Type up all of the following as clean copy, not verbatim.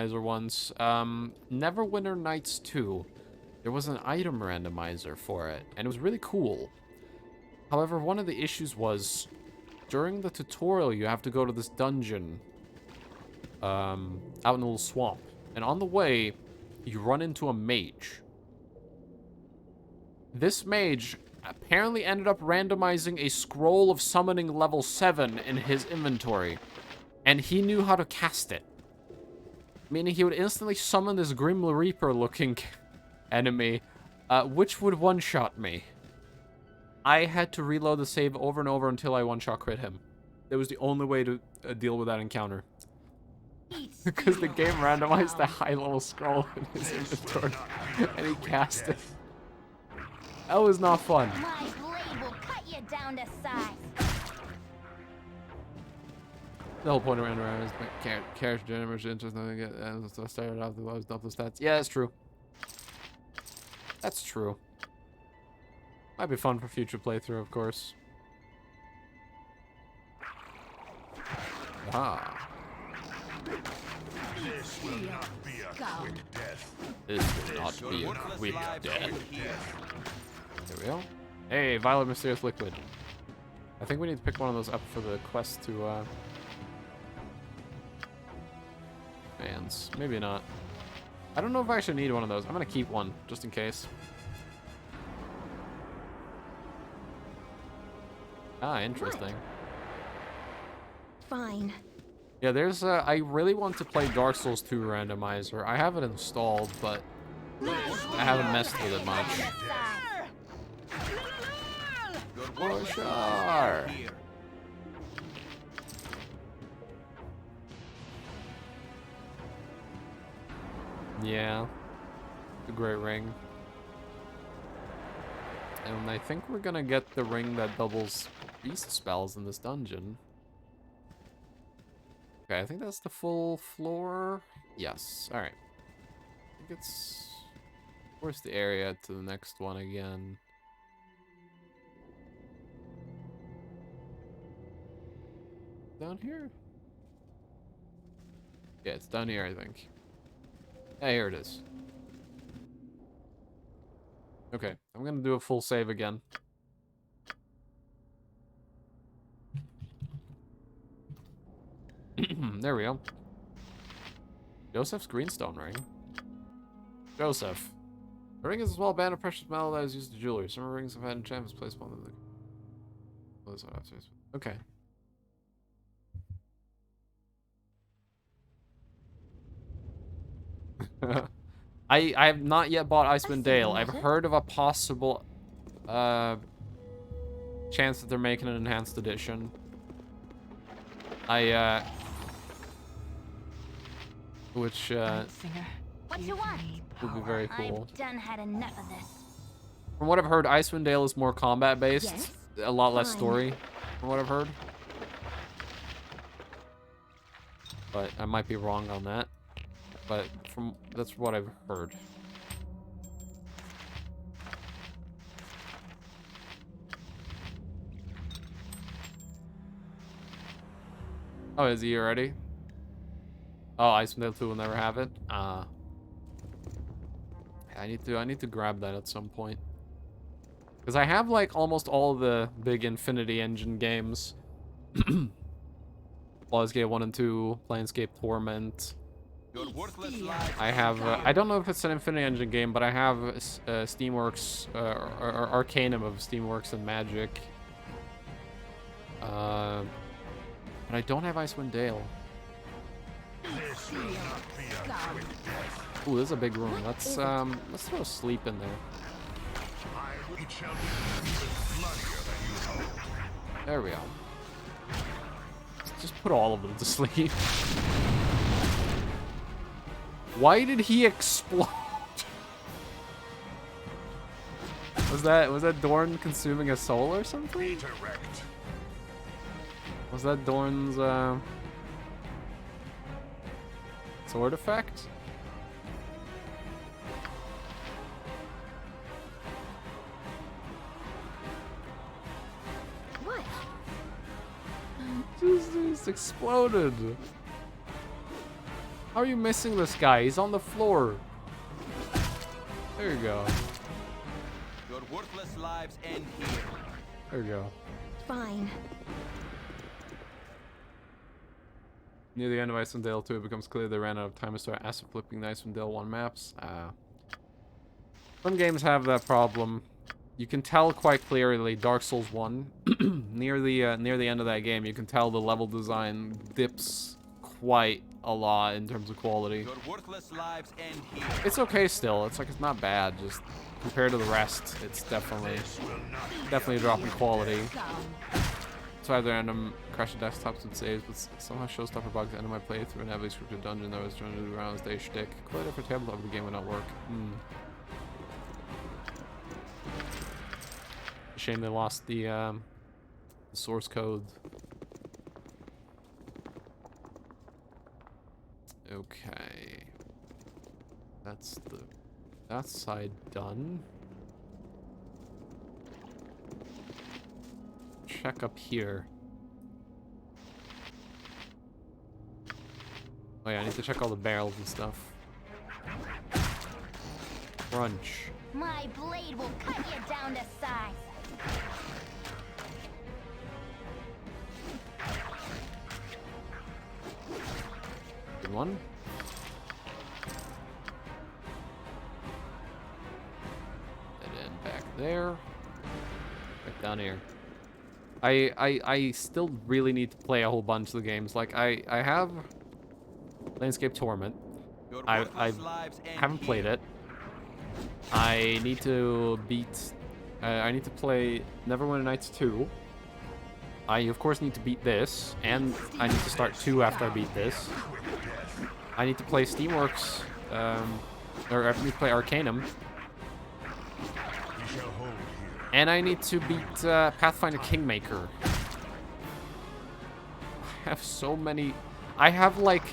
randomizer once. Neverwinter Nights 2. There was an item randomizer for it, and it was really cool. However, one of the issues was, during the tutorial, you have to go to this dungeon out in a little swamp. And on the way, you run into a mage. This mage apparently ended up randomizing a scroll of summoning level 7 in his inventory. And he knew how to cast it. Meaning he would instantly summon this Grim Reaper looking enemy, which would one-shot me. I had to reload the save over and over until I one-shot crit him. It was the only way to deal with that encounter. Because the game randomized the high-level scroll in his inventory, and he cast it. That was not fun. My blade will cut you down to size. The whole point of randomizing is character generation interest, and so started off the lowest double stats. Yeah, that's true. That's true. Might be fun for future playthrough, of course. Ah. This will not be a quick death. This will not be a quick death. There we go. Hey, Violet Mysterious Liquid. I think we need to pick one of those up for the quest to, fans. Maybe not. I don't know if I actually need one of those. I'm gonna keep one, just in case. Ah, interesting. Fine. Yeah, there's I really want to play Dark Souls 2 randomizer. I have it installed, but I haven't messed with it much. For sure. Yeah. The great ring. And I think we're gonna get the ring that doubles beast spells in this dungeon. Okay, I think that's the full floor. Yes. Alright. I think it's... Where's the area to the next one again? Down here? Yeah, it's down here, I think. Yeah, here it is. Okay, I'm gonna do a full save again. There we go. Joseph's greenstone ring. Joseph. The ring is a small band of precious metal that is used in jewelry. Some rings have had enchantments placed upon them. Okay. I have not yet bought Icewind Dale. I've heard of a possible chance that they're making an enhanced edition. Which What you want? would be very cool. I've done had enough of this. From what I've heard, Icewind Dale is more combat based, Yes? a lot less Fine. story. From what I've heard, but I might be wrong on that. But that's what I've heard. Oh, is he already? Oh, Icewind Dale 2 will never have it. I need to grab that at some point. Because I have like almost all the big Infinity Engine games. Baldur's Gate 1 and 2, Planescape Torment. I have, I don't know if it's an Infinity Engine game, but I have Steamworks, or Arcanum of Steamworks and Magic. But I don't have Icewind Dale. Ooh, this is a big room. Let's throw sleep in there. There we go. Just put all of them to sleep. Why did he explode? Was that Dorn consuming a soul or something? Was that Dorn's sword effect? What? Just exploded. How are you missing this guy? He's on the floor. There you go. Your worthless lives end here. There you go. Fine. Near the end of Icewind Dale 2, it becomes clear they ran out of time to start acid flipping the Icewind Dale 1 maps. Some games have that problem. You can tell quite clearly Dark Souls 1, near the end of that game, you can tell the level design dips quite a lot in terms of quality. Your worthless lives end here. It's okay still. It's not bad. Just compared to the rest, it's definitely a drop in quality. So I have the random crash the desktops and saves, but somehow showstopper bugs end of my playthrough and heavily scripted dungeon that I was trying to do around day shtick. Quite a tabletop of the game would not work. Shame they lost the source code. Okay. That's that side done. Check up here. Oh yeah, I need to check all the barrels and stuff. Crunch. My blade will cut you down to size. Good one. And then back there. Back down here. I still really need to play a whole bunch of the games. Like I have Landscape Torment. Your I worthless lives end haven't played here. it. I need to beat. I need to play Neverwinter Nights 2. I of course need to beat this, and I need to start 2 after I beat this. I need to play Steamworks, or I need to play Arcanum, and I need to beat Pathfinder Kingmaker. I have so many. I have like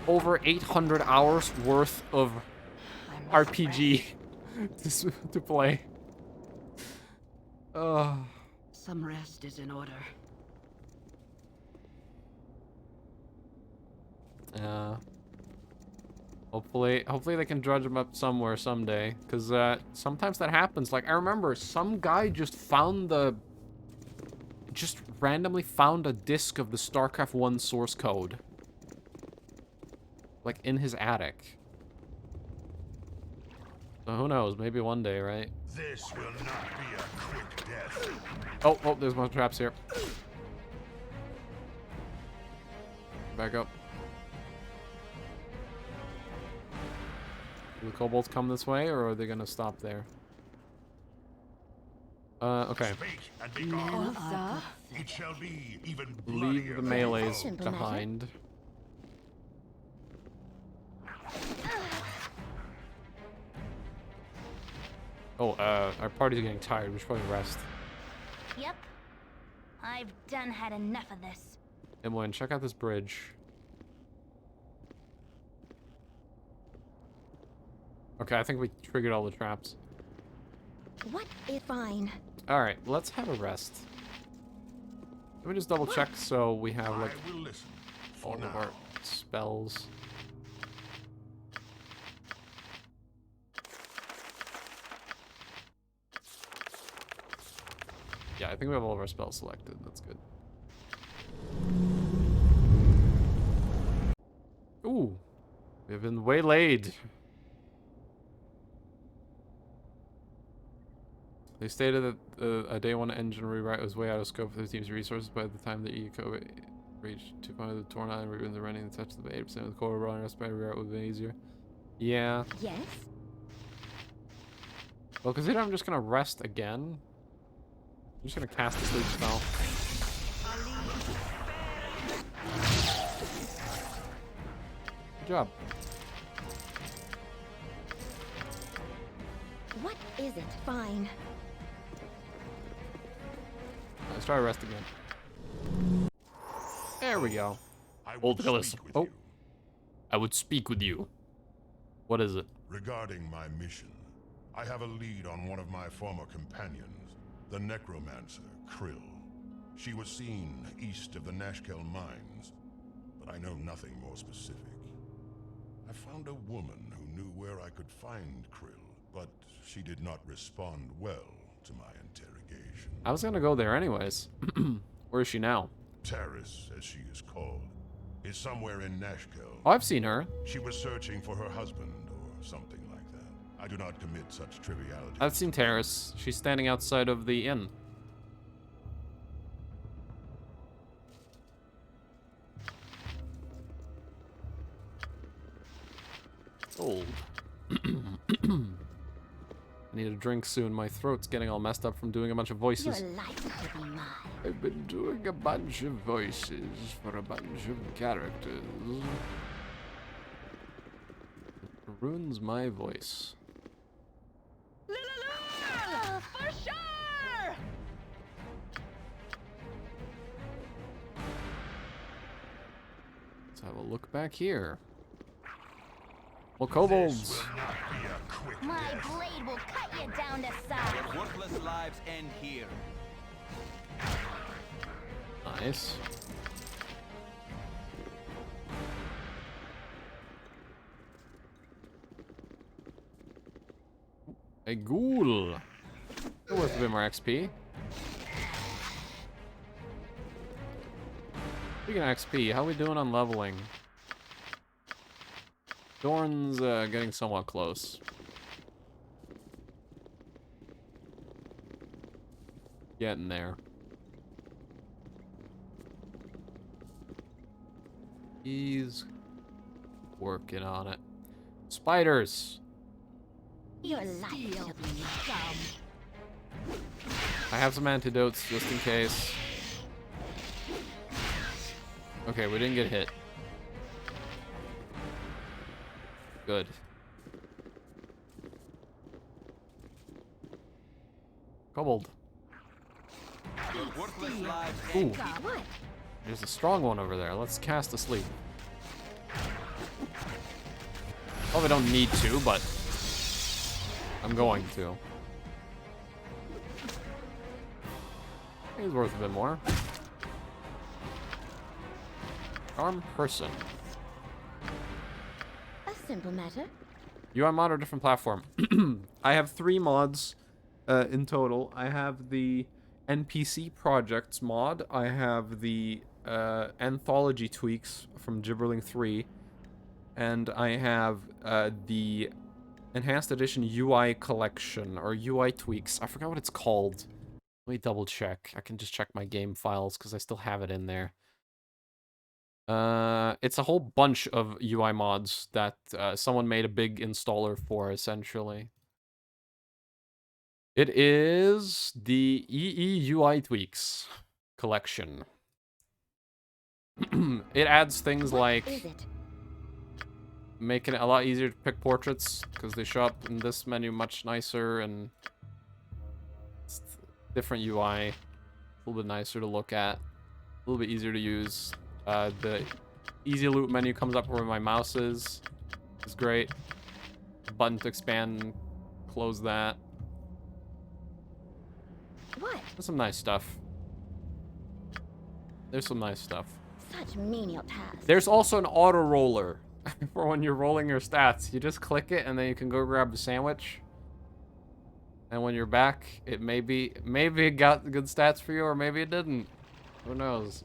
over 800 hours worth of RPG to play. Some rest is in order. Hopefully they can dredge them up somewhere someday, because sometimes that happens. Like I remember some guy just randomly found a disc of the StarCraft 1 source code, like in his attic. So who knows? Maybe one day, right? This will not be a quick death. Oh, there's more traps here. Back up. Do the kobolds come this way, or are they gonna stop there? Okay. Speak and be gone. It shall be even bloodier. Leave the melees behind. Oh, our party's getting tired. We should probably rest. Yep. I've done had enough of this. Emlyn, check out this bridge. Okay, I think we triggered all the traps. What is fine? Alright, let's have a rest. Let me just double check so we have like I will listen all for of now. our spells. Yeah, I think we have all of our spells selected. That's good. Ooh, we've been waylaid. They stated that a day one engine rewrite was way out of scope for the team's resources by the time the EE-vil reached 2.0 of the Torn Island route and the running and touch the 8% of the core running rest by rewrite would have been easier. Yeah. Yes. Well, consider I'm just gonna rest again. I'm just gonna cast a sleep spell. Good job. What is it? Fine. Let's try rest again. There we go. I will Old Hillis. speak with Oh. you I would speak with you. What is it? regarding my mission. I have a lead on one of my former companions, the necromancer, Krill. She was seen east of the Nashkel mines, but I know nothing more specific. I found a woman who knew where I could find Krill, but she did not respond well to my interrogation. I was gonna go there anyways. Where is she now? Terrace, as she is called, is somewhere in Nashkel. Oh, I've seen her. She was searching for her husband or something like that. I do not commit such trivialities. I've seen Terrace. She's standing outside of the inn. Old. I need a drink soon. My throat's getting all messed up from doing a bunch of voices. Your life will be mine. I've been doing a bunch of voices for a bunch of characters. It ruins my voice. For sure! Let's have a look back here. Well, kobolds. This will not be a quick My death. blade will cut you down to size. Your worthless lives end here. Nice. A ghoul. They're worth a bit more XP. Speaking of XP, how we doing on leveling? Dorn's getting somewhat close. Getting there. He's working on it. Spiders. Your life will be mine. I have some antidotes just in case. Okay, we didn't get hit. Good. Kobold. Your worthless lives Ooh, end here. What? there's a strong one over there. Let's cast asleep. Probably don't need to, but I'm going to. He's worth a bit more. Charm person. A simple matter. UI mod or different platform? I have 3 mods in total. I have the NPC projects mod. I have the anthology tweaks from Gibberling 3. And I have the enhanced edition UI collection or UI tweaks. I forgot what it's called. Let me double check. I can just check my game files because I still have it in there. It's a whole bunch of UI mods that someone made a big installer for, essentially. It is the EE UI tweaks collection. It adds things What like is it? making it a lot easier to pick portraits because they show up in this menu much nicer and it's different UI, a little bit nicer to look at, a little bit easier to use. The easy loot menu comes up where my mouse is. It's great. Button to expand, close that. What? There's some nice stuff. There's some nice stuff. Such menial tasks. There's also an auto roller for when you're rolling your stats. You just click it and then you can go grab a sandwich. And when you're back, it maybe it got good stats for you or maybe it didn't. Who knows?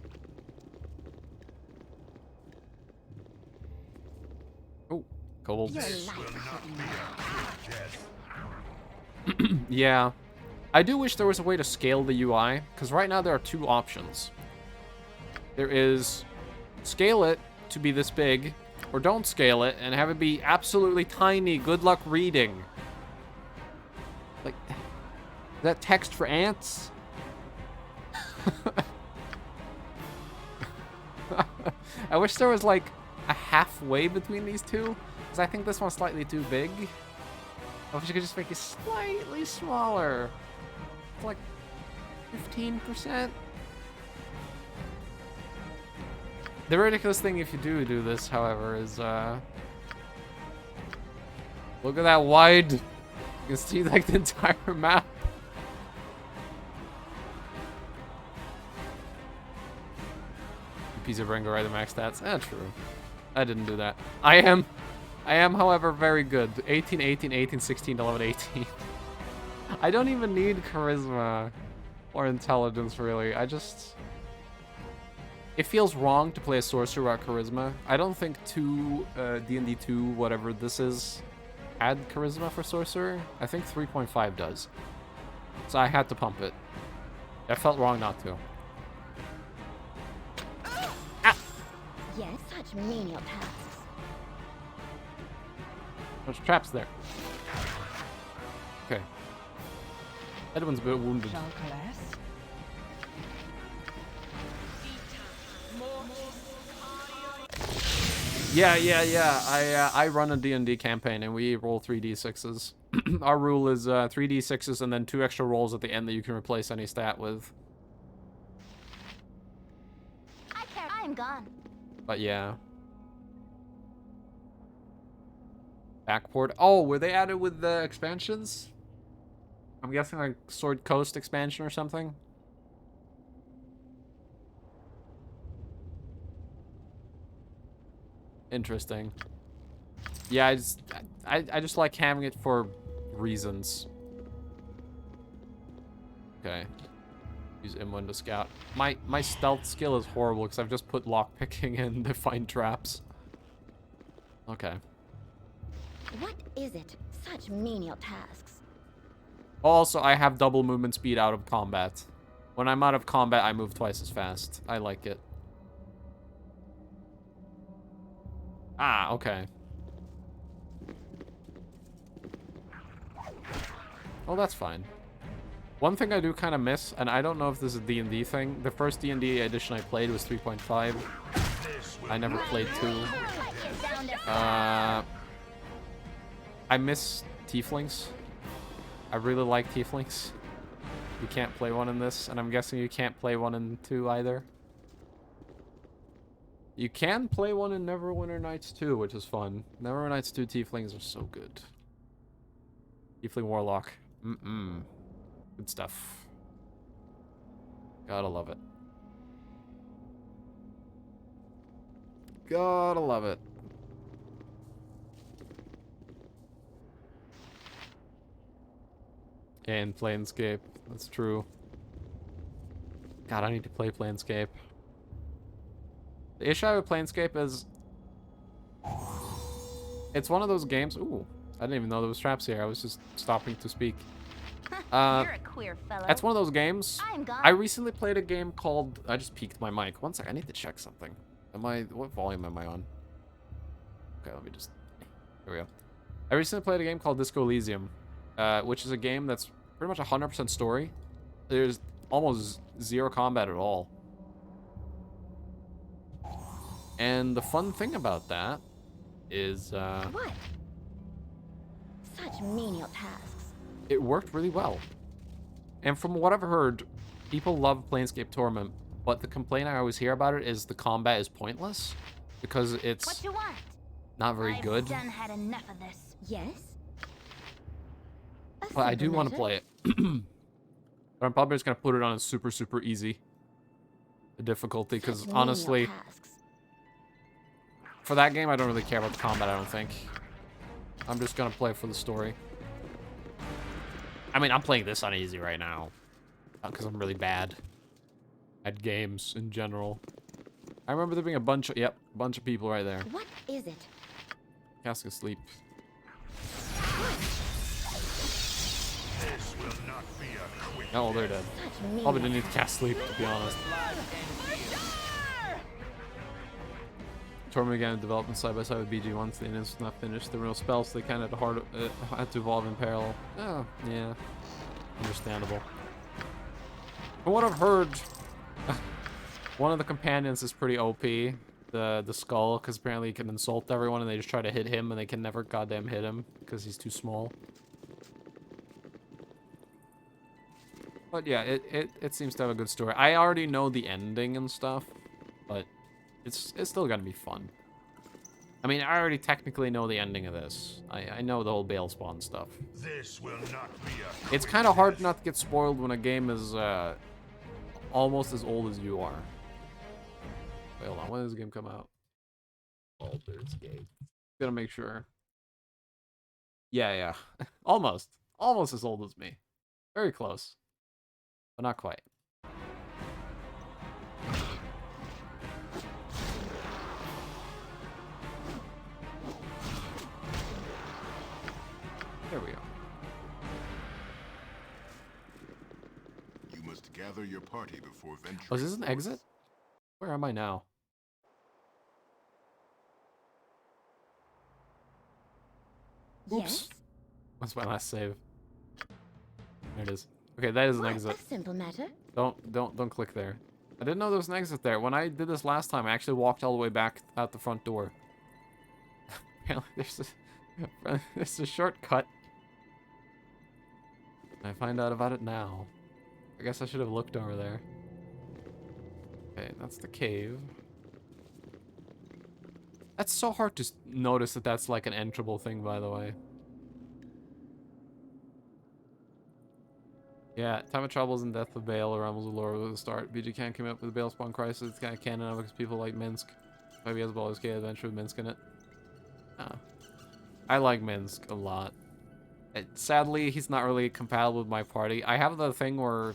Oh, kobolds. Your This life will will not be be mine. a quick death. Yeah. I do wish there was a way to scale the UI, because right now there are 2 options. There is scale it to be this big, or don't scale it and have it be absolutely tiny. Good luck reading. Like, is that text for ants? I wish there was like a halfway between these two, because I think this one's slightly too big. I wish you could just make it slightly smaller. It's like 15%. The ridiculous thing if you do this, however, is look at that wide. You can see like the entire map. piece of Ringo right at max stats. True. I didn't do that. I am, however, very good. 18, 18, 18, 16, 11, 18. I don't even need charisma or intelligence, really. I just... It feels wrong to play a sorcerer without charisma. I don't think D&D 2, whatever this is, had charisma for sorcerer. I think 3.5 does. So I had to pump it. It felt wrong not to. Yes, such menial tasks. There's traps there. Okay. Edwin's a bit wounded. Yeah. I run a D&D campaign and we roll 3d6s. Our rule is 3d6s and then 2 extra rolls at the end that you can replace any stat with. I'm gone. But yeah. Backport. Oh, were they added with the expansions? I'm guessing like Sword Coast expansion or something. Interesting. Yeah, I just like having it for reasons. Okay. Use M1 to scout. My stealth skill is horrible because I've just put lockpicking in to find traps. Okay. What is it? Such menial tasks. Also, I have double movement speed out of combat. When I'm out of combat, I move twice as fast. I like it. Ah, okay. Oh, that's fine. One thing I do kind of miss, and I don't know if this is a D&D thing. The first D&D edition I played was 3.5. I never played 2. I miss tieflings. I really like tieflings. You can't play one in this, and I'm guessing you can't play one in 2 either. You can play one in Neverwinter Nights 2, which is fun. Neverwinter Nights 2 tieflings are so good. Tiefling Warlock. Good stuff. Gotta love it. Gotta love it. And Planescape. That's true. God, I need to play Planescape. The issue I have with Planescape is... It's one of those games... Ooh, I didn't even know there was traps here. I was just stopping to speak. You're a queer fellow. That's one of those games. I'm gone. I recently played a game called... I just peeked my mic. One sec, I need to check something. What volume am I on? Okay, let me just... Here we go. I recently played a game called Disco Elysium, which is a game that's pretty much 100% story. There's almost zero combat at all. And the fun thing about that is... What? Such menial tasks. It worked really well. And from what I've heard, people love Planescape Torment, but the complaint I always hear about it is the combat is pointless because it's What you want? not very good. I've done had enough of this. Yes? But I do want to play it. But I'm probably just going to put it on a super, super easy difficulty because honestly, for that game, I don't really care about the combat, I don't think. I'm just going to play for the story. I mean, I'm playing this on easy right now because I'm really bad at games in general. I remember there being a bunch of, yep, a bunch of people right there. What is it? Cask asleep. This will not be a quick Oh, they're dead. Probably didn't need to cast sleep, to be honest. Torment began development side by side with BG once the instance was not finished. There were no spells, so they kind of had to evolve in parallel. Oh, yeah. Understandable. From what I've heard, one of the companions is pretty OP. The skull, because apparently he can insult everyone and they just try to hit him and they can never goddamn hit him because he's too small. But yeah, it seems to have a good story. I already know the ending and stuff, but it's still gonna be fun. I mean, I already technically know the ending of this. I know the whole Balespawn stuff. This will not be a It's kind of hard not to get spoiled when a game is almost as old as you are. Wait, hold on. When does the game come out? Baldur's Gate. Gonna make sure. Yeah. Almost. Almost as old as me. Very close. But not quite. There we go. You must gather your party before venturing. Oh, is this an exit? Where am I now? Oops. Yes? What's my last save? There it is. Okay, that is an What exit. a simple matter. Don't click there. I didn't know there was an exit there. When I did this last time, I actually walked all the way back out the front door. Apparently there's a shortcut. I find out about it now. I guess I should have looked over there. Okay, that's the cave. That's so hard to notice that that's like an enterable thing, by the way. Yeah, Time of Troubles and Death of Bale or Rumbles of Lore was the start. BG Can came up with the Bale Spawn Crisis. It's kind of canon now because people like Minsk. Maybe has a Baldur's Gate adventure with Minsk in it. I like Minsk a lot. Sadly, he's not really compatible with my party. I have the thing where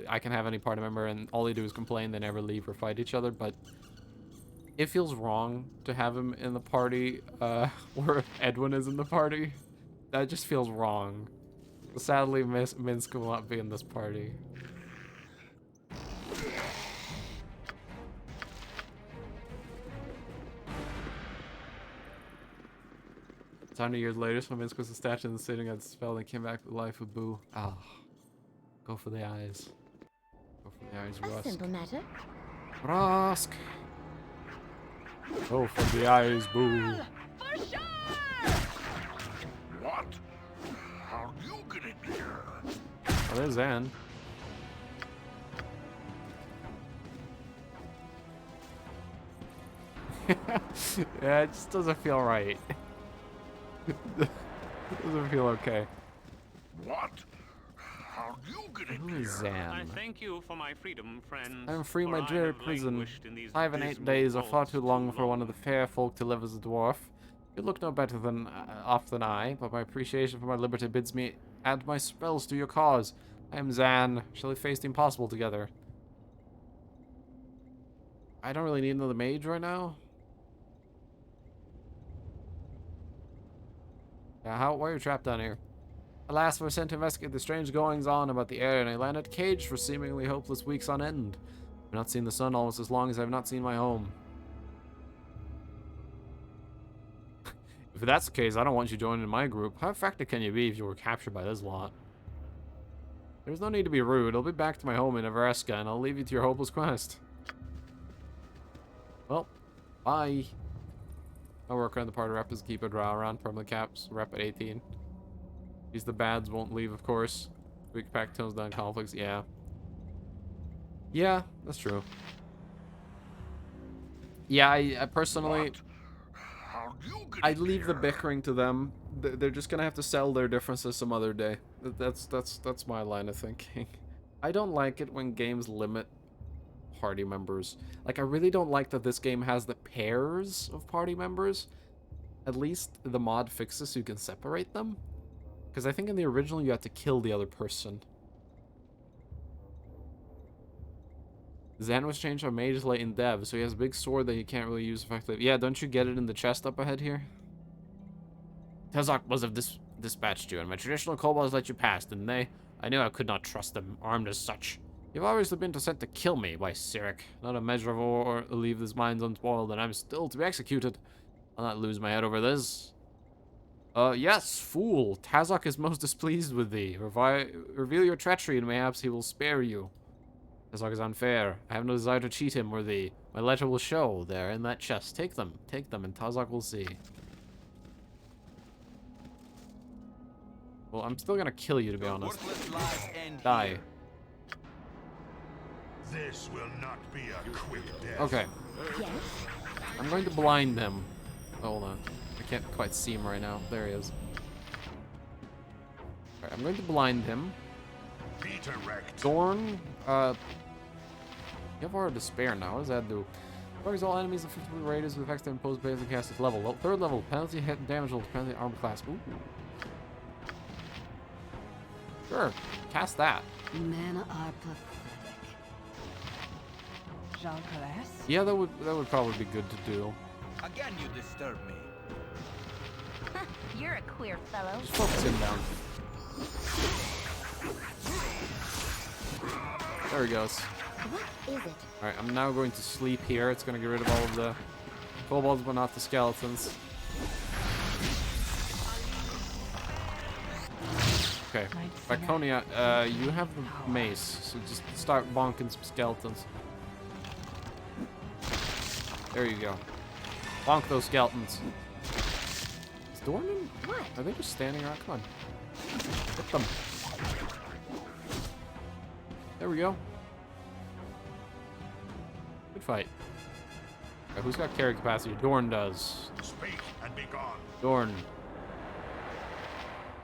I can have any party member and all they do is complain, they never leave or fight each other, but it feels wrong to have him in the party where Edwin is in the party. That just feels wrong. Sadly, Minsk will not be in this party. It's 100 years later, so Minsk was a statue in the city and got spelled and came back to life with Boo. Ah, go for the eyes. Go for the eyes, A Rusk. simple matter. Rusk! Go for the eyes, Boo. For sure! What? How you get in here? Oh, there's Zan. Yeah, it just doesn't feel right. It doesn't feel okay. What? How you get in Who is here? I Zan? thank you for my freedom, friends. I am free for my I dreary have prison. languished in these 5 and 8 dismal days are far vaults too long for one of the fair folk to live as a dwarf. You look no better than off than I, but my appreciation for my liberty bids me add my spells to your cause. I am Zan. Shall we face the impossible together? I don't really need another mage right now. Yeah, why are you trapped down here? Alas, I was sent to investigate the strange goings-on about the area, and I landed caged for seemingly hopeless weeks on end. I've not seen the sun almost as long as I've not seen my home. If that's the case, I don't want you joining my group. How affected can you be if you were captured by this lot? There's no need to be rude. I'll be back to my home in Everesca, and I'll leave you to your hopeless quest. Well, bye. My work around the party rep is keep a draw around permanent caps, rep at 18. These the bads won't leave, of course. Weak pack tones down conflicts, yeah. Yeah, that's true. Yeah, I personally... How you get I'd in leave the here? bickering to them. They're just gonna have to settle their differences some other day. That's my line of thinking. I don't like it when games limit party members. Like, I really don't like that this game has the pairs of party members. At least the mod fixes so you can separate them. Because I think in the original you had to kill the other person. Zan was changed from mage late in dev, so he has a big sword that he can't really use effectively. Yeah, don't you get it in the chest up ahead here? Tezok must have dispatched you, and my traditional kobolds let you pass, didn't they? I knew I could not trust them, armed as such. You've obviously been sent to kill me, by Sirik. Not a measure of ore to leave this mines unspoiled, and I'm still to be executed. I'll not lose my head over this. Yes, fool. Tazok is most displeased with thee. Reveal your treachery, and mayhaps he will spare you. Tazok is unfair. I have no desire to cheat him or thee. My letter will show there in that chest. Take them, and Tazok will see. Well, I'm still gonna kill you, to be Your honest. worthless lives end Die. here. This will not be a quick death. Okay. Yes? I'm going to blind him. Hold on. I can't quite see him right now. There he is. Alright, I'm going to blind him. Peter wrecked. Dorn, you have Aura of Despair now. What does that do? Targets all enemies of 50 radius with effects that impose based on cast at level. Third level, penalty hit and damage will depend on the armor class. Ooh. Sure, cast that. Men are pathetic. Jean Caresse? Yeah, that would probably be good to do. Again, you disturb me. You're a queer fellow. Just focus him down. There he goes. What is it? Alright, I'm now going to sleep here. It's going to get rid of all of the kobolds, but not the skeletons. Okay, Baconia, you have the mace, so just start bonking some skeletons. There you go. Bonk those skeletons. Is Dorman? What? Are they just standing around? Come on. Hit them. There we go. Good fight. Right, who's got carry capacity? Dorn does. Speak and be gone. Dorn.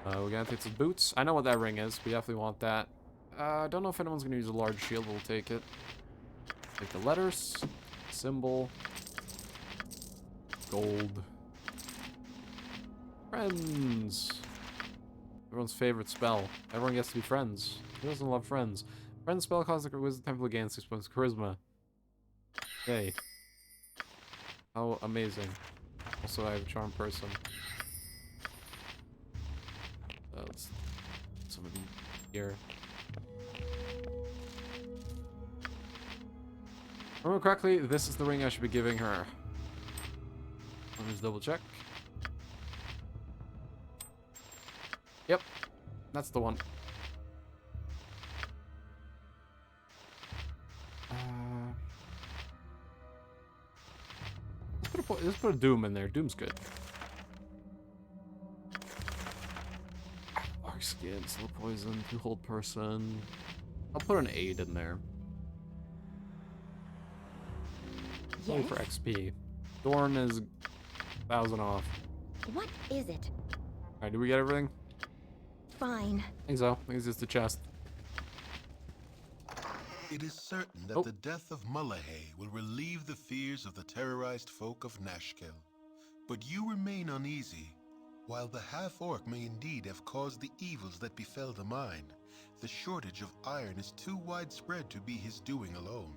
We're gonna take some boots. I know what that ring is. We definitely want that. I don't know if anyone's gonna use a large shield. We'll take it. Take the letters. Symbol. Gold. Friends. Everyone's favorite spell. Everyone gets to be friends. Who doesn't love friends? Friends spell causes the Wisdom Temple again 6 points charisma. Yay. How amazing. Also, I have a charm person. Let's some of these here. If I remember correctly, this is the ring I should be giving her. Let me just double check. Yep, that's the one. Let's put a Doom in there. Doom's good. Dark skin, slow poison, 2 hold person. I'll put an 8 in there. Only for XP. Dorn is 1,000 off. What is it? Alright, did we get everything? Fine. I think so. I think it's just the chest. It is certain that the death of Mullahay will relieve the fears of the terrorized folk of Nashkel. But you remain uneasy. While the half-orc may indeed have caused the evils that befell the mine, the shortage of iron is too widespread to be his doing alone.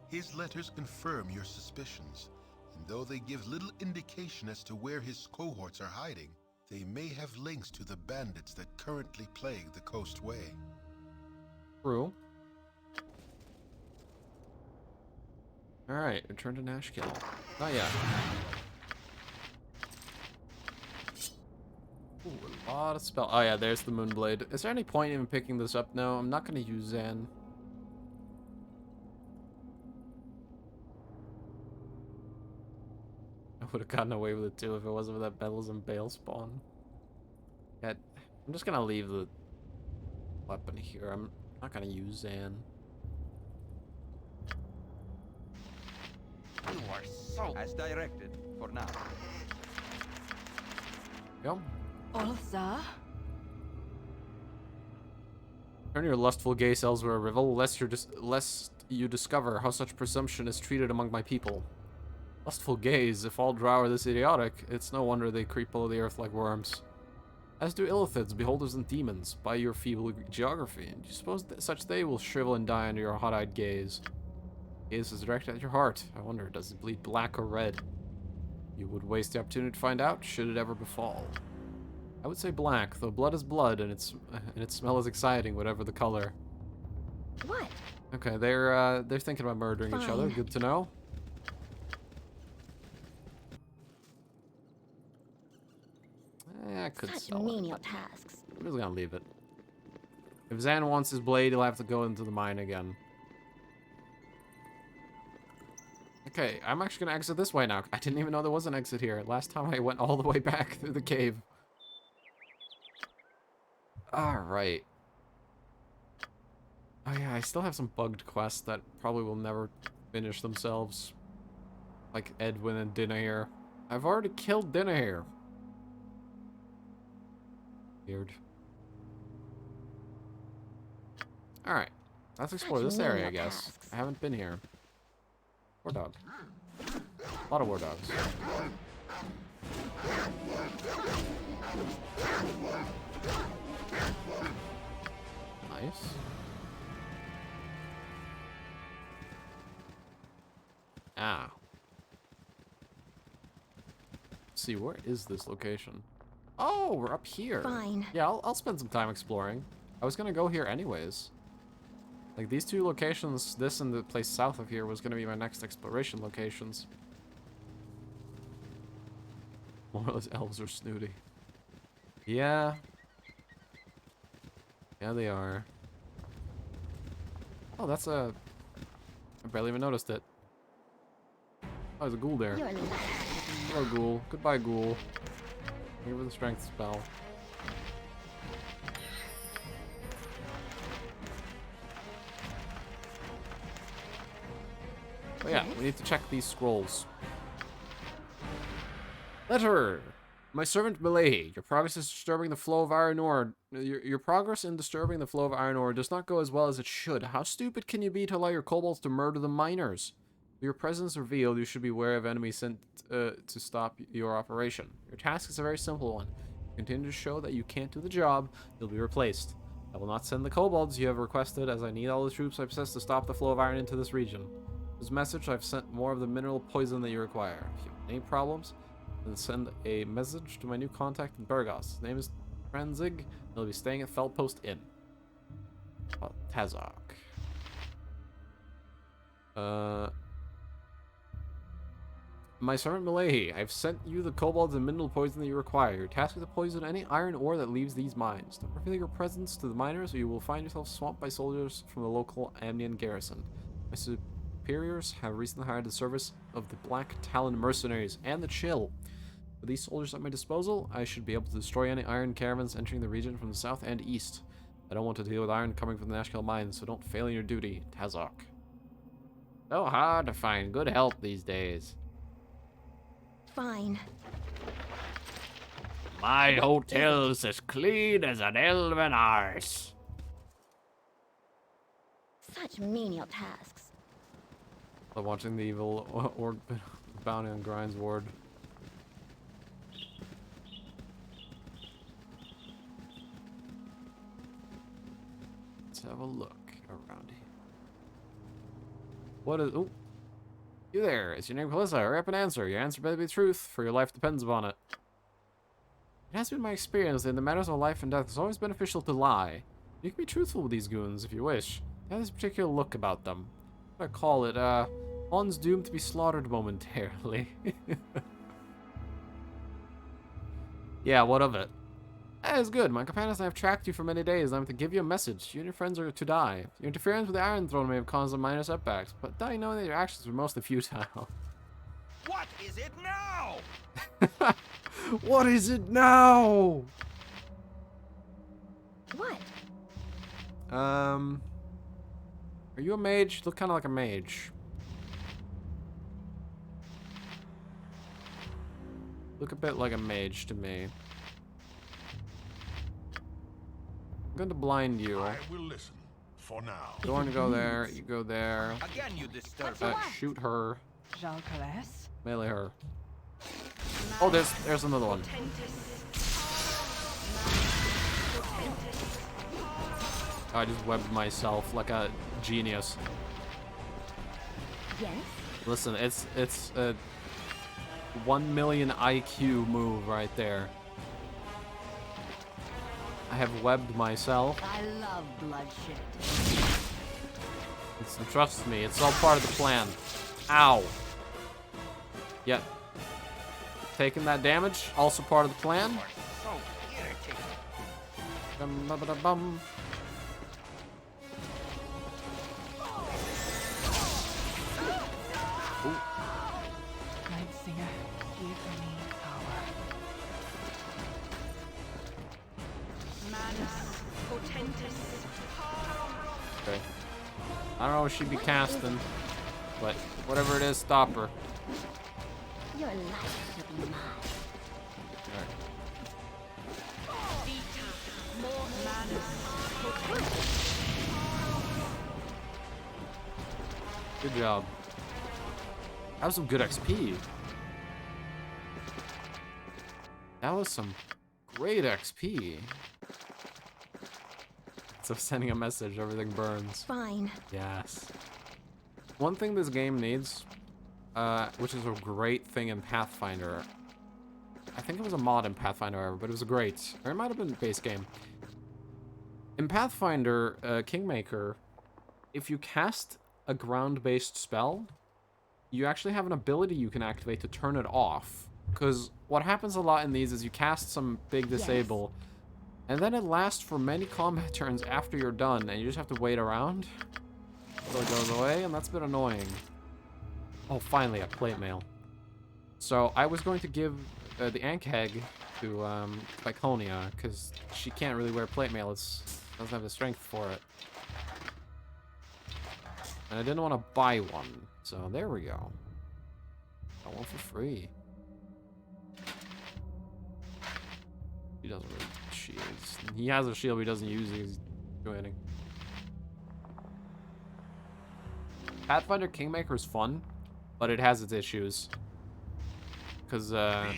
His letters confirm your suspicions, and though they give little indication as to where his cohorts are hiding, they may have links to the bandits that currently plague the Coastway. True. Alright, return to Nashkel. Not yet. Ooh, a lot of spell. Oh yeah, there's the Moonblade. Is there any point in picking this up now? I'm not gonna use Zan. I would have gotten away with it too if it wasn't for that Bellows and Bale spawn. Yeah, I'm just gonna leave the weapon here. I'm not gonna use Zan. You are so as directed for now. Go. Olsa? Turn your lustful gaze elsewhere, Rivel, lest you discover how such presumption is treated among my people. Lustful gaze, if all drow are this idiotic, it's no wonder they creep below the earth like worms. As do illithids, beholders, and demons, by your feeble geography. And you suppose that such they will shrivel and die under your hot-eyed gaze? Gaze is directed at your heart. I wonder, does it bleed black or red? You would waste the opportunity to find out, should it ever befall. I would say black, though blood is blood, and its smell is exciting, whatever the color. What? Okay, they're thinking about murdering each other. Fine. Good to know. I could Such sell it. menial tasks. I'm just gonna leave it. If Zan wants his blade, he'll have to go into the mine again. Okay, I'm actually gonna exit this way now. I didn't even know there was an exit here. Last time I went all the way back through the cave. Alright. Oh yeah, I still have some bugged quests that probably will never finish themselves. Like Edwin and Dinaher. I've already killed Dinaher. Weird. Alright. Let's explore this area, I guess. I haven't been here. Poor dog. A lot of war dogs. Nice. Ah. Let's see, where is this location? Oh, we're up here. Fine. Yeah, I'll spend some time exploring. I was gonna go here anyways. Like, these two locations, this and the place south of here, was gonna be my next exploration locations. More or less, elves are snooty. Yeah. Yeah, they are. Oh, that's a... I barely even noticed it. Oh, there's a ghoul there. You're lucky. Hello, ghoul. Goodbye, ghoul. Give her the strength spell. Oh yeah, we need to check these scrolls. Letter! My servant Malahi, your progress is disturbing the flow of iron ore. Your progress in disturbing the flow of iron ore does not go as well as it should. How stupid can you be to allow your kobolds to murder the miners? With your presence revealed, you should be aware of enemies sent to stop your operation. Your task is a very simple one. Continue to show that you can't do the job, you'll be replaced. I will not send the kobolds you have requested, as I need all the troops I possess to stop the flow of iron into this region. This message, I've sent more of the mineral poison that you require. If you have any problems, then send a message to my new contact in Burgos. His name is Franzig. He'll be staying at Feldpost Inn. Tazok. My servant Malahi, I've sent you the kobolds and mineral poison that you require. Your task is to poison any iron ore that leaves these mines. Don't reveal your presence to the miners, or you will find yourself swamped by soldiers from the local Amnian garrison. My superiors have recently hired the service of the Black Talon mercenaries and the Chill. With these soldiers at my disposal, I should be able to destroy any iron caravans entering the region from the south and east. I don't want to deal with iron coming from the Nashkel mines, so don't fail in your duty, Tazok. So hard to find good help these days. Fine. My hotel's as clean as an elven arse. Such menial tasks. I'm watching the evil orc bounty on Grind's ward. Let's have a look around here. What is... Oh. You there. Is your name Calissa? Hurry up and answer. Your answer better be the truth, for your life depends upon it. It has been my experience that in the matters of life and death, it's always beneficial to lie. You can be truthful with these goons if you wish. They have this particular look about them. What do I call it? One's doomed to be slaughtered momentarily. Yeah, what of it? That is good. My companions and I have tracked you for many days, and I'm to give you a message. You and your friends are to die. Your interference with the Iron Throne may have caused some minor setbacks, but die knowing that your actions were mostly futile. What is it now? What is it now? What? Are you a mage? You look kind of like a mage. Look a bit like a mage to me. I'm going to blind you. I will listen for now. You want to go there, you go there. Again, you disturb. Shoot her. Jean Caresse? Melee her. Oh, there's another one. I just webbed myself like a genius. Yes? Listen, it's a 1 million IQ move right there. I have webbed myself. I love bloodshed. Trust me, it's all part of the plan. Ow. Yep. Taking that damage, also part of the plan. So irritating. Bum. Night Singer, give me power. Manus potentis. Okay. I don't know what she'd be casting, but whatever it is, stop her. Your life should be mine. Alright. Good job. That was some good XP. That was some great XP. So sending a message, everything burns. Fine. Yes. One thing this game needs, which is a great thing in Pathfinder. I think it was a mod in Pathfinder, but it was great. Or it might have been base game. In Pathfinder, Kingmaker, if you cast a ground-based spell, you actually have an ability you can activate to turn it off. Because what happens a lot in these is you cast some big disable, and then it lasts for many combat turns after you're done, and you just have to wait around until it goes away, and that's a bit annoying. Oh, finally, a plate mail. So I was going to give the Ankheg to Viconia, because she can't really wear plate mail. It doesn't have the strength for it. And I didn't want to buy one, so there we go. Got one for free. He doesn't really shields. He has a shield, but he doesn't use it. He's doing anything. Pathfinder Kingmaker is fun, but it has its issues. Because the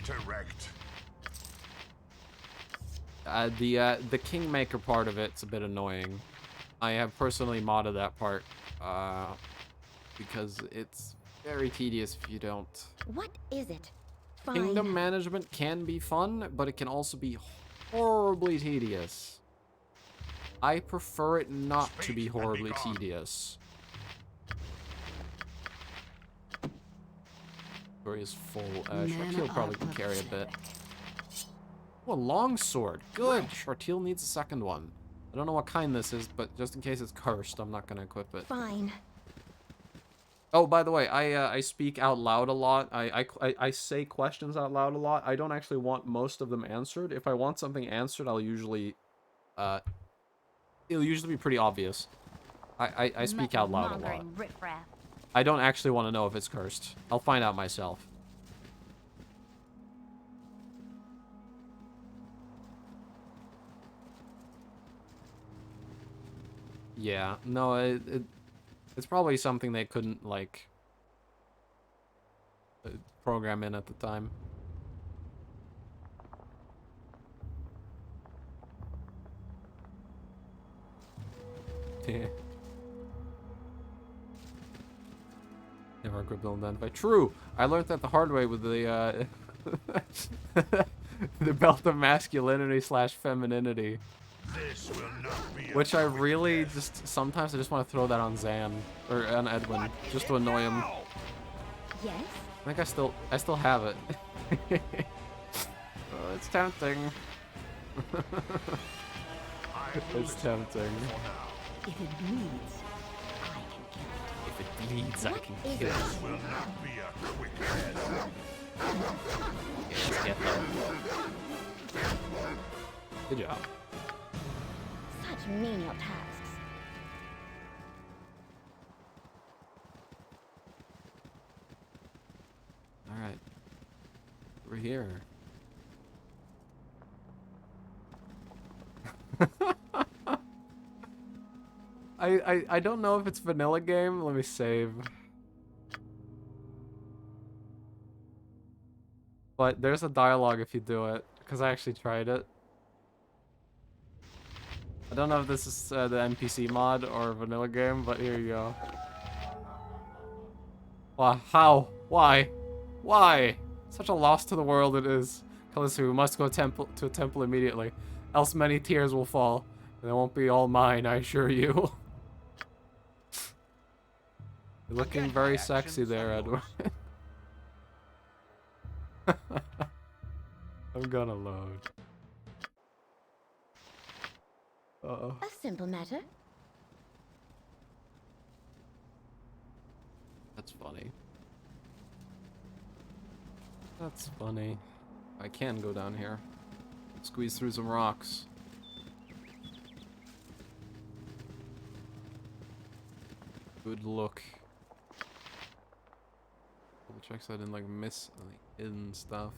Kingmaker part of it's a bit annoying. I have personally modded that part because it's very tedious if you don't. What is it? Fine. Kingdom management can be fun, but it can also be horribly tedious. I prefer it not to be horribly tedious. Story is full. Shartil probably can carry a bit. Oh, a longsword. Good. Shartil needs a second one. I don't know what kind this is, but just in case it's cursed, I'm not gonna equip it. Fine. Oh, by the way, I speak out loud a lot. I say questions out loud a lot. I don't actually want most of them answered. If I want something answered, I'll usually, it'll usually be pretty obvious. I speak out loud a lot. Riffraff. I don't actually want to know if it's cursed. I'll find out myself. Yeah, no, it's probably something they couldn't, like, program in at the time. Never equipped will identify. True! I learned that the hard way with the, the belt of masculinity / femininity. Which I really just, sometimes I just want to throw that on Zan, or on Edwin, just to annoy him. Yes? I think I still have it. Oh, it's tempting. It's tempting. If it bleeds, I can kill it. If it bleeds, I can is kill it? it. Will not be a quick death. Yeah, let's get them. Good job. Such menial tasks. Alright. We're here. I don't know if it's vanilla game. Let me save. But there's a dialogue if you do it, because I actually tried it. I don't know if this is the NPC mod or vanilla game, but here you go. Wow, how? Why? Why? Such a loss to the world it is. Kalisu must go to a temple immediately, else many tears will fall, and they won't be all mine, I assure you. You're looking very sexy there, Edward. I'm gonna load. Uh-oh. A simple matter. That's funny. That's funny. I can go down here. Squeeze through some rocks. Good look. Double check so I didn't like miss any hidden stuff.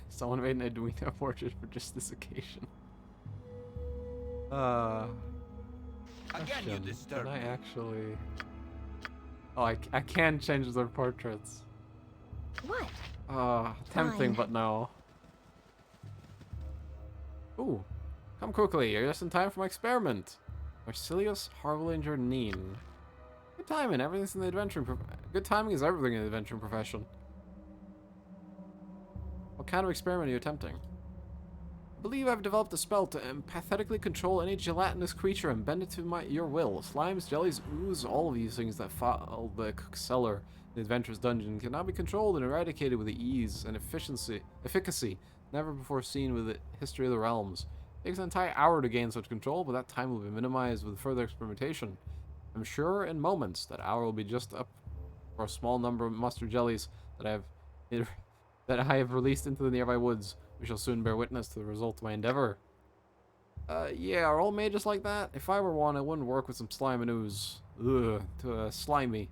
Someone made an Edwina portrait for just this occasion. Again, you Question. disturb Can I me. actually... Oh, I can change their portraits. What? Tempting, Fine. but no. Ooh. Come quickly, you're just in time for my experiment. Marcilius Harbinger Neen. Good timing, everything's in the adventuring good timing is everything in the adventuring profession. What kind of experiment are you attempting? I believe I've developed a spell to empathetically control any gelatinous creature and bend it to your will. Slimes, jellies, ooze, all of these things that foul the cook's cellar in the adventurer's dungeon can now be controlled and eradicated with the ease and efficacy never before seen with the history of the realms. It takes an entire hour to gain such control, but that time will be minimized with further experimentation. I'm sure in moments that hour will be just up for a small number of mustard jellies that I have released into the nearby woods. We shall soon bear witness to the result of my endeavor. Yeah, are all mages like that? If I were one, I wouldn't work with some slime and ooze. Ugh, slimy.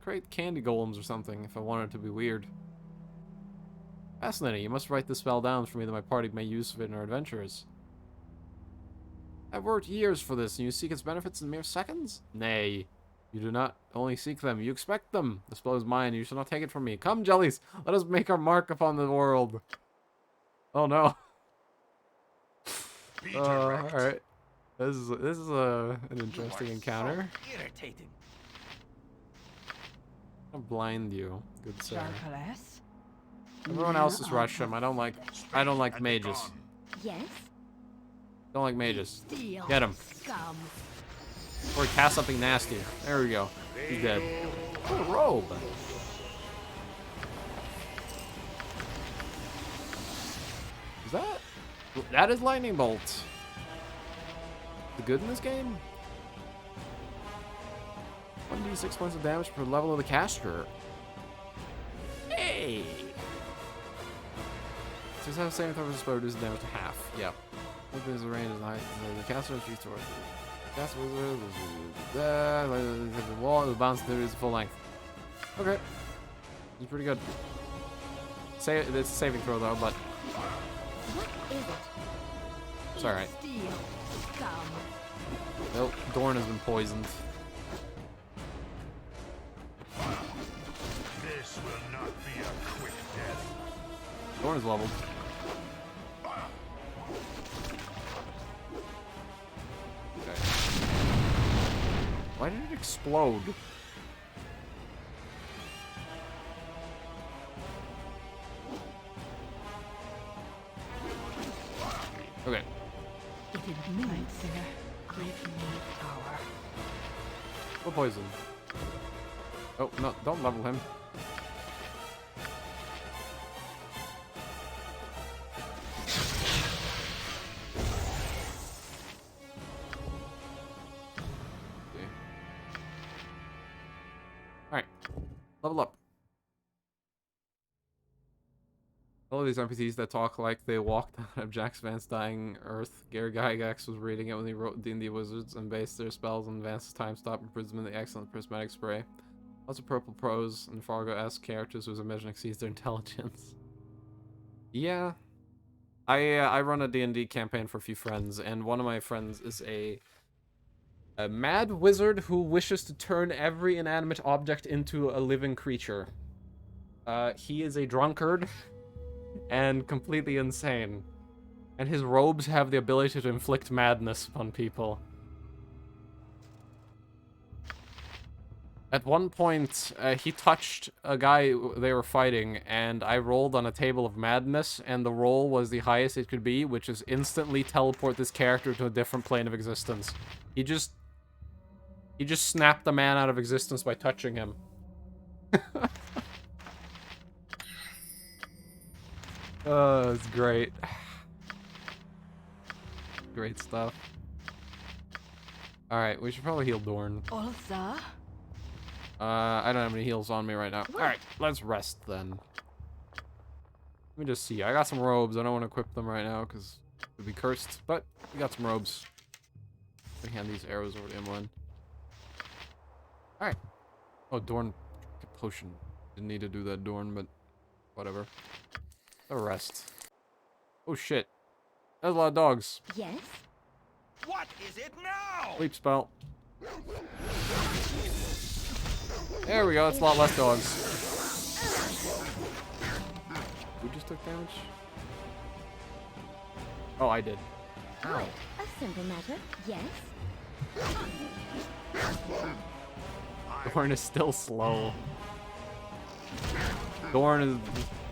Create candy golems or something if I wanted it to be weird. Fascinating, you must write this spell down for me that my party may use of it in our adventures. I've worked years for this, and you seek its benefits in mere seconds? Nay, you do not only seek them, you expect them. The spell is mine, you shall not take it from me. Come, jellies, let us make our mark upon the world. Oh no. Alright. This is an interesting encounter. So irritating. I'll blind you, good sir. Darkness. Everyone else is Russian. I don't like mages. Yes? Don't like mages. Steel. Get him. Scum. Or he cast something nasty. There we go. He's dead. Oh, a robe. Is that? That is lightning bolt. Is it good in this game? 1d6 points of damage per level of the caster. Hey! Since I have saving throw versus spell reduces damage to half. Yep. What is the range of the height? The caster retreats towards the caster wizard. The wall, the bounce is full length. Okay. It's pretty good. It's a saving throw though, but What is it? it's alright. Steel. Scum. Nope, Dorn has been poisoned. This will not be a quick death. Dorn is leveled. Okay. Why did it explode? Okay. It is Night Singer. Give me power. What poison? Oh, no, don't level him. Alright. Level up. All of these NPCs that talk like they walked out of Jax Vance's dying Earth. Gary Gygax was reading it when he wrote D&D Wizards and based their spells on Vance's time stop imprisonment, the excellent prismatic spray. Lots of purple prose and Fargo-esque characters whose imagination exceeds their intelligence. Yeah. I run a D&D campaign for a few friends, and one of my friends is a mad wizard who wishes to turn every inanimate object into a living creature. He is a drunkard and completely insane. And his robes have the ability to inflict madness upon people. At one point, he touched a guy they were fighting, and I rolled on a table of madness, and the roll was the highest it could be, which is instantly teleport this character to a different plane of existence. He just snapped the man out of existence by touching him. Oh, it's great. Great stuff. Alright, we should probably heal Dorn. Ulsa. I don't have any heals on me right now. Alright, let's rest then. Let me just see. I got some robes. I don't want to equip them right now because it would be cursed, but we got some robes. Let me hand these arrows over to Imlin. Alright. Oh, Dorn potion. Didn't need to do that, Dorn, but whatever. A rest. Oh shit. There's a lot of dogs. Yes? What is it now? Sleep spell. There we go, it's a lot less dogs. Who just took damage? Oh, I did. Quite a simple matter, yes? Dorn is still slow. Dorn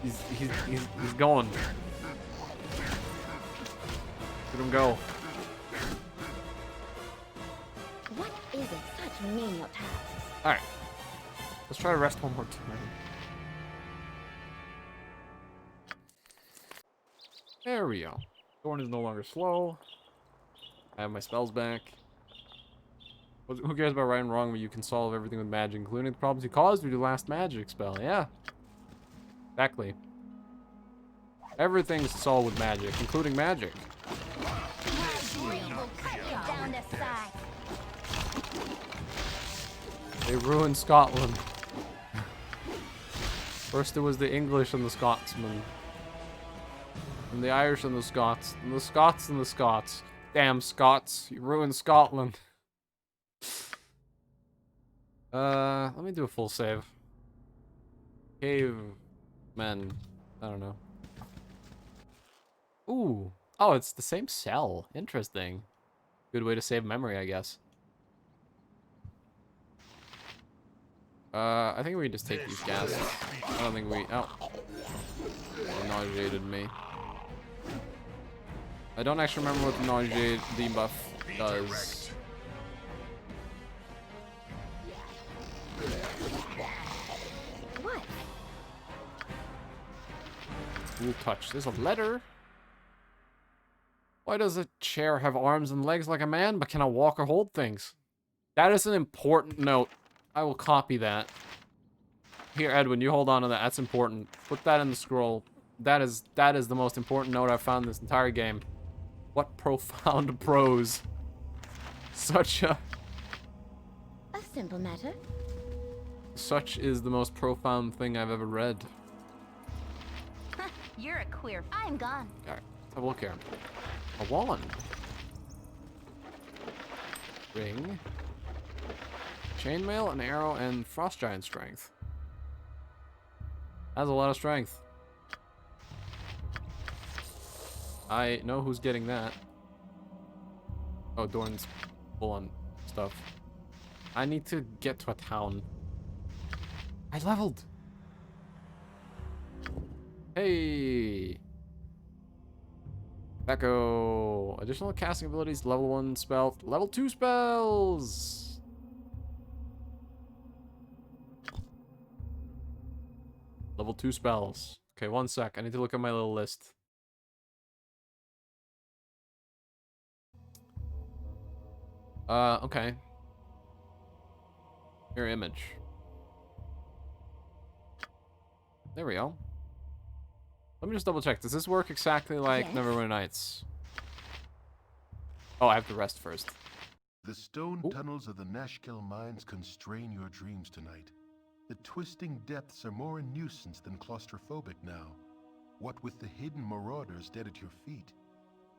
is he's going. Let him go. What is it such menial tasks? Alright. Let's try to rest one more time. There we go. Dorn is no longer slow. I have my spells back. Who cares about right and wrong when you can solve everything with magic, including the problems you caused with your last magic spell? Yeah. Exactly. Everything's solved with magic, including magic. Will cut you down to size. They ruined Scotland. First it was the English and the Scotsmen. And the Irish and the Scots. And the Scots and the Scots. Damn Scots, you ruined Scotland. Let me do a full save. Cave men. I don't know. Ooh. Oh, it's the same cell. Interesting. Good way to save memory, I guess. I think we just take these gases. I don't think we... Oh. It nauseated me. I don't actually remember what the nausea debuff does. What? Cool touch. There's a letter. Why does a chair have arms and legs like a man, but cannot walk or hold things? That is an important note. I will copy that. Here, Edwin, you hold on to that. That's important. Put that in the scroll. That is the most important note I've found in this entire game. What profound prose. Such a... A simple matter. Such is the most profound thing I've ever read. You're a queer. I'm gone. Alright, let's have a look here. A wand. Ring. Chainmail, an arrow, and frost giant strength. That's a lot of strength. I know who's getting that. Oh, Dorn's full on stuff. I need to get to a town. I leveled. Hey. Echo. Additional casting abilities, level 1 spell, level 2 spells. Level 2 spells. Okay, one sec. I need to look at my little list. Okay. Mirror image. There we go. Let me just double check. Does this work exactly like Yes. Neverwinter Nights? Oh, I have to rest first. The stone Ooh. tunnels of the Nashkel mines constrain your dreams tonight. The twisting depths are more a nuisance than claustrophobic now. What with the hidden marauders dead at your feet,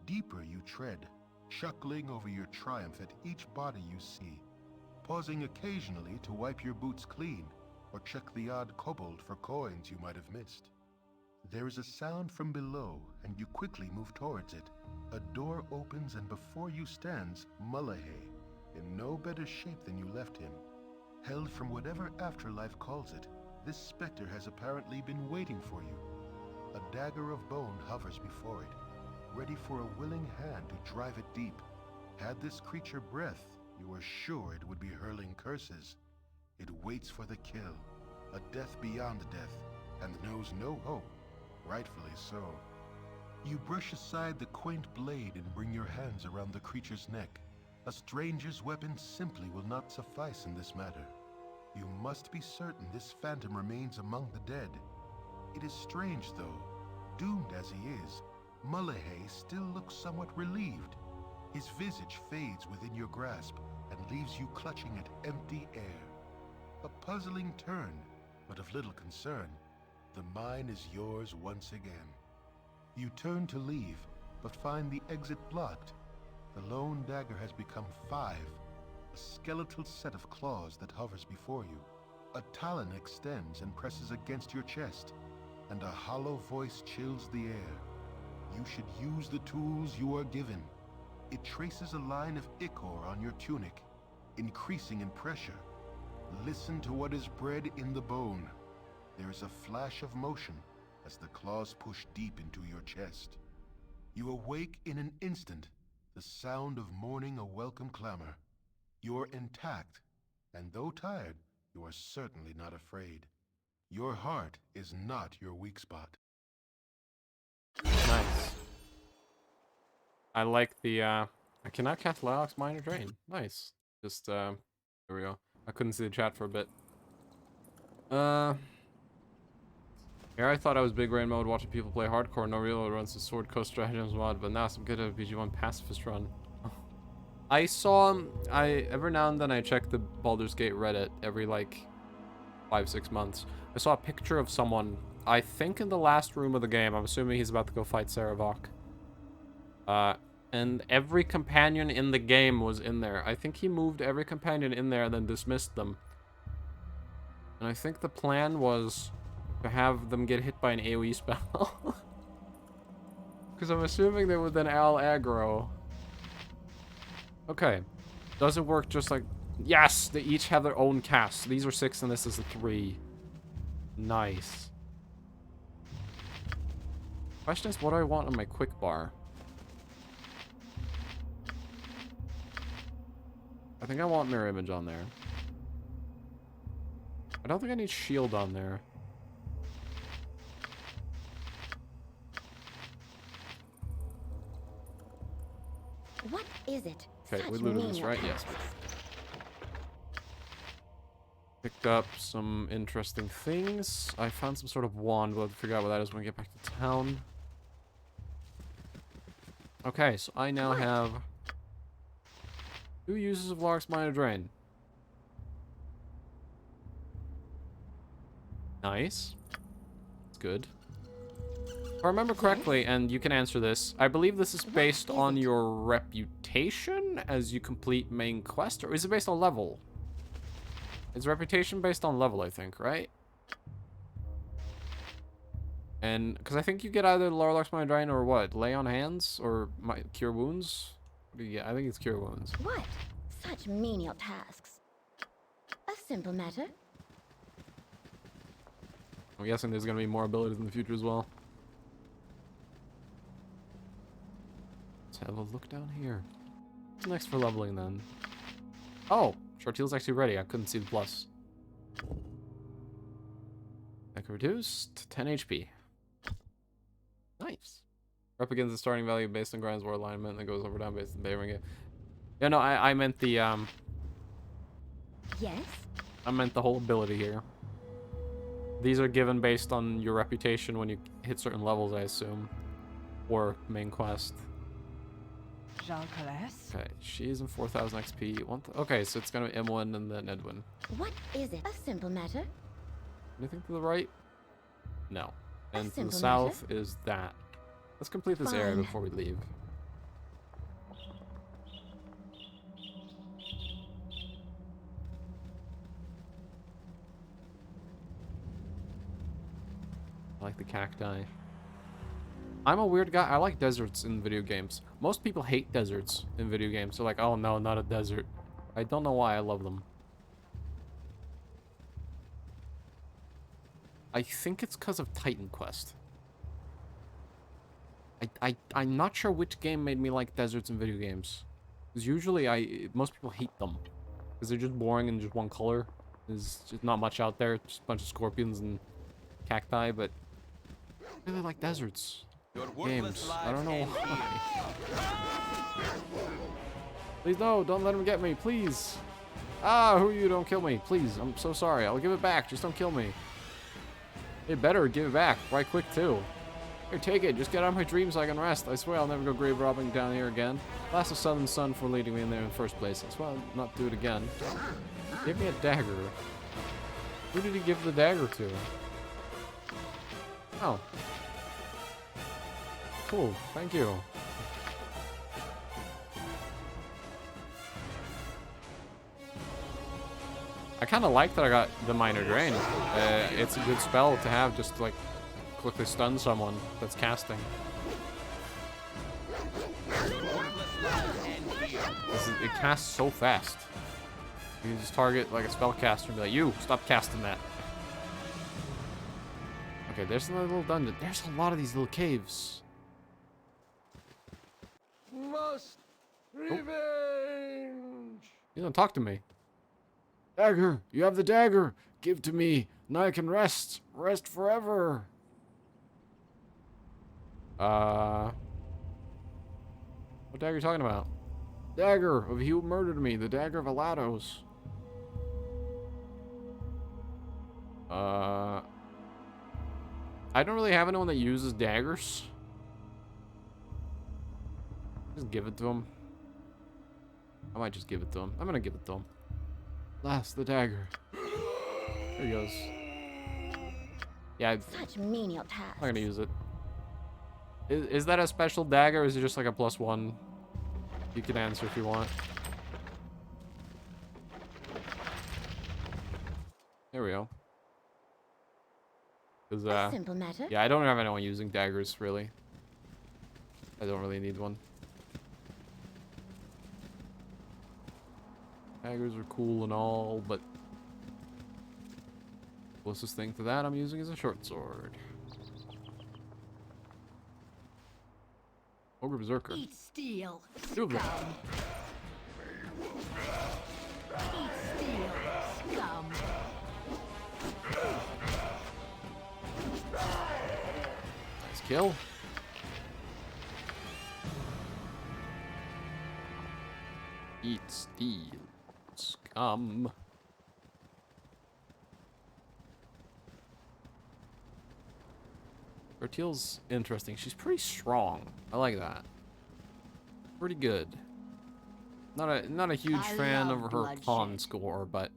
deeper you tread, chuckling over your triumph at each body you see, pausing occasionally to wipe your boots clean or check the odd kobold for coins you might have missed. There is a sound from below, and you quickly move towards it. A door opens, and before you stands Mullahay, in no better shape than you left him. Held from whatever afterlife calls it, this specter has apparently been waiting for you. A dagger of bone hovers before it, ready for a willing hand to drive it deep. Had this creature breath, you are sure it would be hurling curses. It waits for the kill, a death beyond death, and knows no hope, rightfully so. You brush aside the quaint blade and bring your hands around the creature's neck. A stranger's weapon simply will not suffice in this matter. You must be certain this phantom remains among the dead. It is strange, though. Doomed as he is, Mullahay still looks somewhat relieved. His visage fades within your grasp and leaves you clutching at empty air. A puzzling turn, but of little concern. The mine is yours once again. You turn to leave, but find the exit blocked. The lone dagger has become 5, a skeletal set of claws that hovers before you. A talon extends and presses against your chest. and a hollow voice chills the air. You should use the tools you are given. It traces a line of ichor on your tunic, increasing in pressure. Listen to what is bred in the bone. There is a flash of motion as the claws push deep into your chest. You awake in an instant, the sound of mourning a welcome clamor. You're intact, and though tired, you are certainly not afraid. Your heart is not your weak spot. Nice. I like the, I cannot cast Lilacs Minor Drain. Nice. Just, there we go. I couldn't see the chat for a bit. Here I thought I was big brain mode watching people play hardcore, no reload runs the sword coast stratagems mod, but now some good at BG1 pacifist run. I saw, every now and then I check the Baldur's Gate Reddit every like 5-6 months. I saw a picture of someone, I think in the last room of the game. I'm assuming he's about to go fight Saravok. And every companion in the game was in there. I think he moved every companion in there and then dismissed them. And I think the plan was to have them get hit by an AoE spell. Because I'm assuming they would then all aggro. Okay. Does it work just like... Yes! They each have their own cast. These are 6 and this is a 3. Nice. Question is, what do I want on my quick bar? I think I want Mirror Image on there. I don't think I need Shield on there. What is it? Okay, Such we looted this, menial right? Yes. tasks. Picked up some interesting things. I found some sort of wand. We'll have to figure out what that is when we get back to town. Okay, so I now have 2 uses of Lark's Minor Drain. Nice. That's good. If I remember correctly, and you can answer this, I believe this is based on your reputation as you complete main quest, or is it based on level? Is reputation based on level, I think, right? And, because I think you get either Lark's Minor Drain or what? Lay on Hands? Or Cure Wounds? What do you get? I think it's Cure Wounds. What? Such menial tasks. A simple matter. I'm guessing there's going to be more abilities in the future as well. Let's have a look down here. What's next for leveling then? Oh, Shorteel's actually ready. I couldn't see the plus. That reduced 10 HP. Nice. Up against the starting value based on Grind's War alignment, and then goes over down based on bearing it. Yeah, no, I meant the Yes? I meant the whole ability here. These are given based on your reputation when you hit certain levels, I assume. Or main quest. Jean Calais? Okay, she's in 4,000 XP. Okay, so it's gonna be M1 and then Edwin. What is it? A simple matter. Anything to the right? No. And to the simple south is that. Let's complete this area Fine. before we leave. I like the cacti. I'm a weird guy. I like deserts in video games. Most people hate deserts in video games. They're like, oh no, not a desert. I don't know why I love them. I think it's because of Titan Quest. I'm not sure which game made me like deserts in video games. Because usually most people hate them. Because they're just boring and just one color. There's just not much out there. Just a bunch of scorpions and cacti, but I really like deserts. Your worthless Games. I don't know lives end why. Please no, don't let him get me, please. Ah, who are you? Don't kill me, please. I'm so sorry. I'll give it back. Just don't kill me. It better give it back right quick too. Here, take it. Just get out of my dreams so I can rest. I swear I'll never go grave robbing down here again. Blast the Southern Sun for leading me in there in the first place. I swear I'll not do it again. Give me a dagger. Who did he give the dagger to? Oh. Cool. Thank you. I kind of like that I got the Minor Drain. It's a good spell to have just to, like, quickly stun someone that's casting. It casts so fast. You can just target like a spellcaster and be like, you, stop casting that. Okay, there's another little dungeon. There's a lot of these little caves. Must revenge. You don't talk to me. Dagger, you have the dagger. Give to me. Now I can rest. Rest forever. What dagger are you talking about? Dagger of he who murdered me. The dagger of Alados. I don't really have anyone that uses daggers. Just give it to him. I might just give it to him. I'm gonna give it to him. Last, the dagger. There he goes. Yeah, Such menial tasks. I'm not gonna use it. Is that a special dagger, or is it just like a +1? You can answer if you want. There we go. A simple matter. Yeah, I don't have anyone using daggers, really. I don't really need one. Daggers are cool and all, but closest thing to that I'm using is a short sword. Ogre Berserker. Eat steel. Two of them. Eat steel. Scum. Nice kill. Eat steel. Scum. Bertil's interesting. She's pretty strong. I like that. Pretty good. Not a huge fan of her con score, but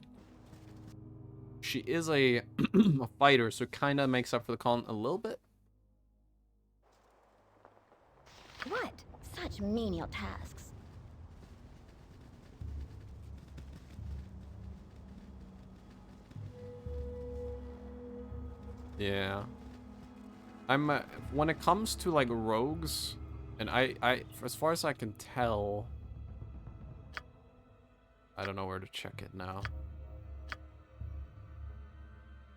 she is a a fighter, so it kind of makes up for the con a little bit. What? Such menial tasks. Yeah. I'm when it comes to like rogues, and I as far as I can tell, I don't know where to check it now.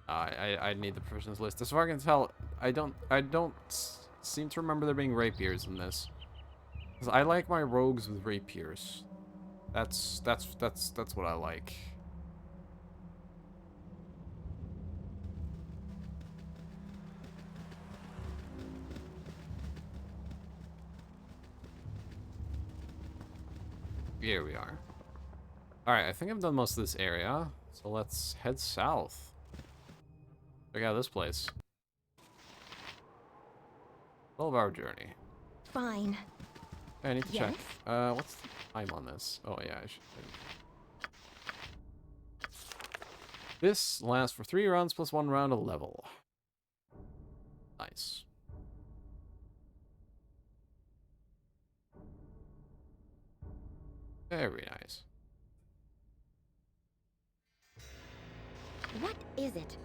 I need the person's list. As far as I can tell, I don't seem to remember there being rapiers in this. 'Cause I like my rogues with rapiers. That's what I like. Here we are. Alright, I think I've done most of this area. So let's head south. Check out this place. 12-hour journey. Fine. I need to Yes? check. What's the time on this? Oh, yeah, I should. This lasts for 3 rounds plus 1 round of level. Nice. Very nice. What is it?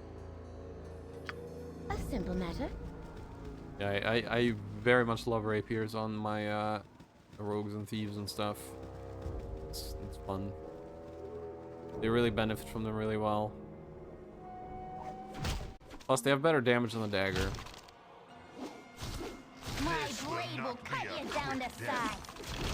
A simple matter. Yeah, I very much love rapiers on my rogues and thieves and stuff. It's fun. They really benefit from them really well. Plus, they have better damage than the dagger. My blade will cut you down to size.